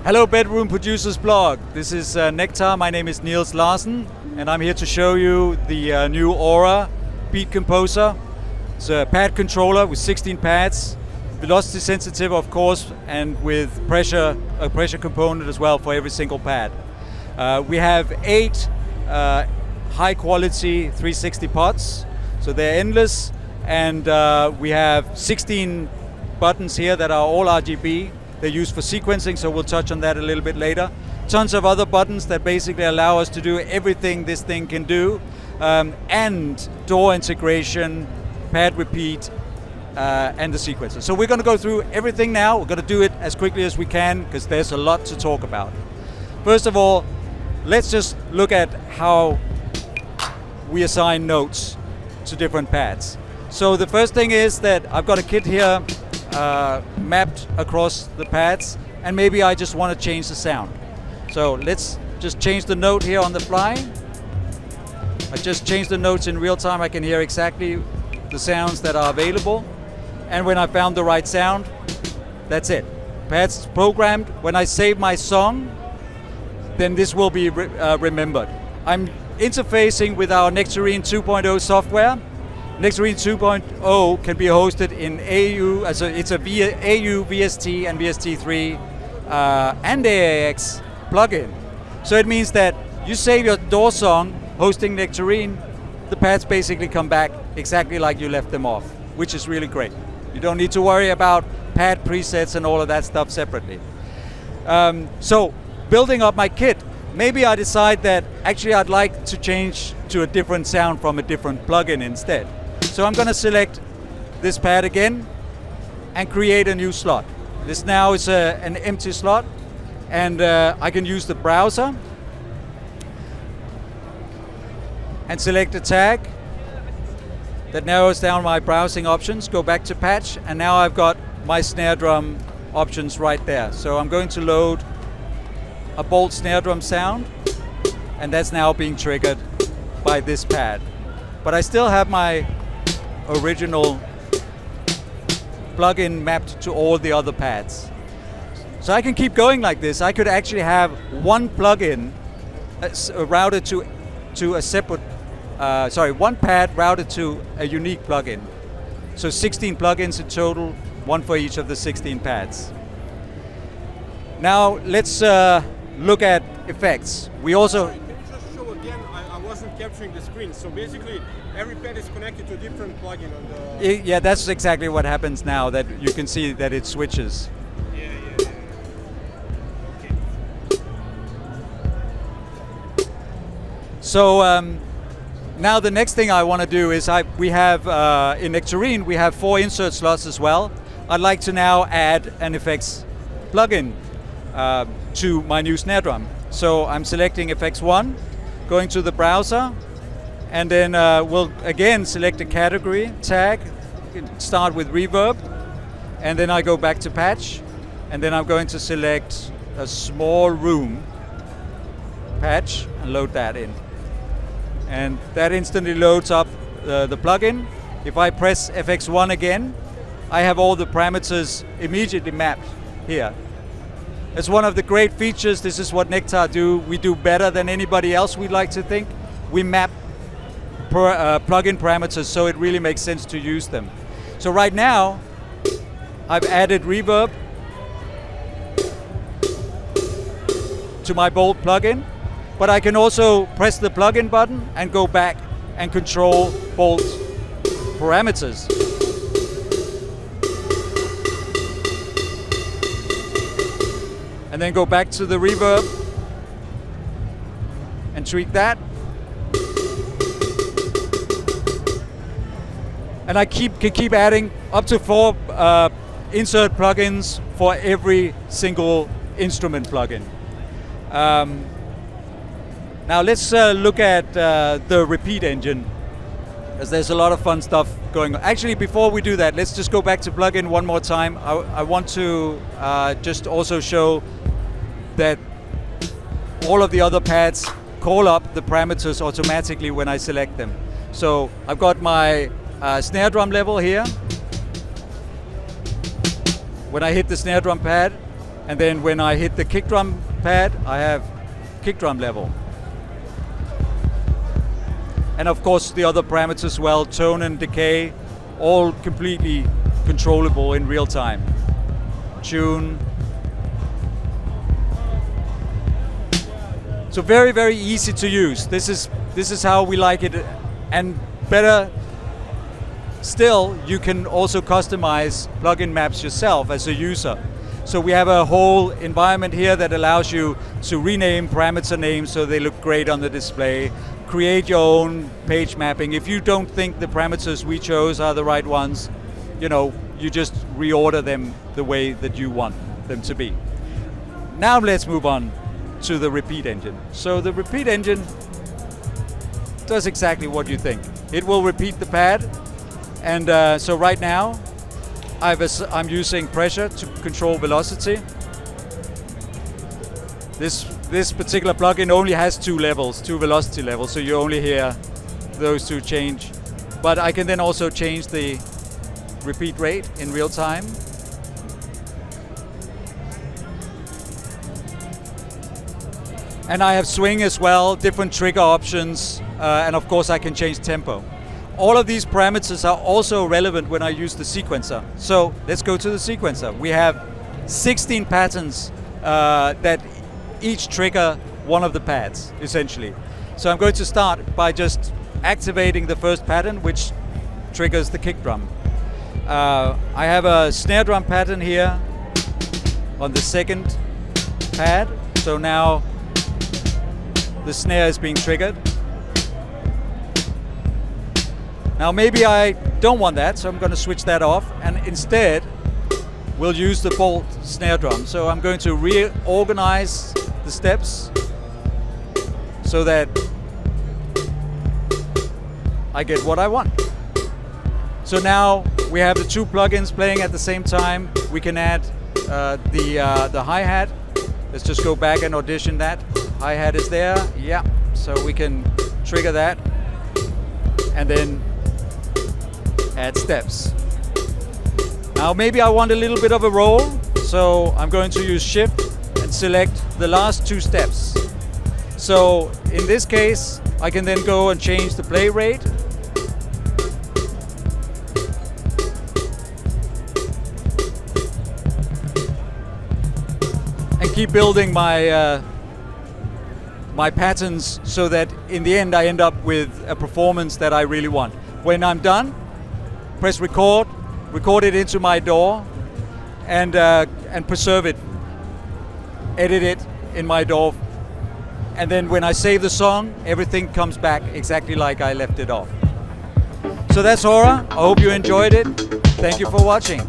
Hello Bedroom Producers blog. This is Nektar. My name is Niels Larsen and I'm here to show you the new Aura beat composer. It's a pad controller with 16 pads, velocity sensitive of course, and with a pressure component as well for every single pad. We have 8 high quality 360 pots, so they're endless, and we have 16 buttons here that are all RGB. They're used for sequencing, so we'll touch on that a little bit later. Tons of other buttons that basically allow us to do everything this thing can do, and door integration, pad repeat, and the sequencer. So we're going to go through everything now. We're going to do it as quickly as we can because there's a lot to talk about. First of all, let's just look at how we assign notes to different pads. So the first thing is that I've got a kit here mapped across the pads, and maybe I just want to change the sound. So let's just change the note here on the fly. I just changed the notes in real time. I can hear exactly the sounds that are available, and when I found the right sound, that's it. Pad's programmed. When I save my song, then this will be remembered. I'm interfacing with our Nektarine 2.0 software. Nektarine 2.0 can be hosted in AU, it's a AU, VST, and VST3 and AAX plugin. So it means that you save your door song hosting Nektarine, the pads basically come back exactly like you left them off, which is really great. You don't need to worry about pad presets and all of that stuff separately. So building up my kit, maybe I decide that actually I'd like to change to a different sound from a different plugin instead. So I'm going to select this pad again and create a new slot. This now is an empty slot, and I can use the browser and select a tag that narrows down my browsing options. Go back to patch, and now I've got my snare drum options right there. So I'm going to load a bolt snare drum sound, and that's now being triggered by this pad. But I still have my original plugin mapped to all the other pads. So I can keep going like this. I could actually have one plugin routed to a separate, one pad routed to a unique plugin. So 16 plugins in total, one for each of the 16 pads. Now let's look at effects. We also wasn't capturing the screen, so basically every pad is connected to a different plugin on the... Yeah, that's exactly what happens now, that you can see that it switches. Yeah. Okay. So now the next thing I want to do is we have in Nektarine we have 4 insert slots as well. I'd like to now add an effects plugin to my new snare drum. So I'm selecting FX1, going to the browser, and then we'll again select a category tag, start with reverb, and then I go back to patch, and then I'm going to select a small room patch and load that in. And that instantly loads up the plugin. If I press FX1 again, I have all the parameters immediately mapped here. It's one of the great features. This is what Nektar do. We do better than anybody else, we like to think. We map plugin parameters, so it really makes sense to use them. So right now, I've added reverb to my Bolt plugin, but I can also press the plugin button and go back and control Bolt parameters. And then go back to the reverb and tweak that. And I can keep adding up to 4 insert plugins for every single instrument plugin. Now let's look at the repeat engine, as there's a lot of fun stuff going on. Actually, before we do that, let's just go back to plugin one more time. I want to just also show that all of the other pads call up the parameters automatically when I select them. So I've got my snare drum level here. When I hit the snare drum pad, And then when I hit the kick drum pad, I have kick drum level. And of course the other parameters as well, tone and decay, all completely controllable in real time. Tune. So very, very easy to use. This is how we like it, and better still, you can also customize plugin maps yourself as a user. So we have a whole environment here that allows you to rename parameter names so they look great on the display. Create your own page mapping. If you don't think the parameters we chose are the right ones, you just reorder them the way that you want them to be. Now let's move on to the repeat engine. So the repeat engine does exactly what you think. It will repeat the pad, and so right now I'm using pressure to control velocity. This particular plugin only has two velocity levels, so you only hear those two change. But I can then also change the repeat rate in real time. And I have swing as well, different trigger options, and of course I can change tempo. All of these parameters are also relevant when I use the sequencer. So let's go to the sequencer. We have 16 patterns that each trigger one of the pads, essentially. So I'm going to start by just activating the first pattern, which triggers the kick drum. I have a snare drum pattern here on the second pad. So now the snare is being triggered. Now maybe I don't want that, so I'm going to switch that off, and instead we'll use the bolt snare drum. So I'm going to reorganize the steps so that I get what I want. So now we have the two plugins playing at the same time. We can add the hi-hat. Let's just go back and audition that. Hi-hat is there, yeah. So we can trigger that and then add steps. Now maybe I want a little bit of a roll, so I'm going to use Shift and select the last two steps. So in this case, I can then go and change the play rate. And keep building my my patterns so that in the end I end up with a performance that I really want. When I'm done, press record it into my DAW, and preserve it, edit it in my DAW, and then when I save the song, everything comes back exactly like I left it off. So that's Aura. I hope you enjoyed it. Thank you for watching.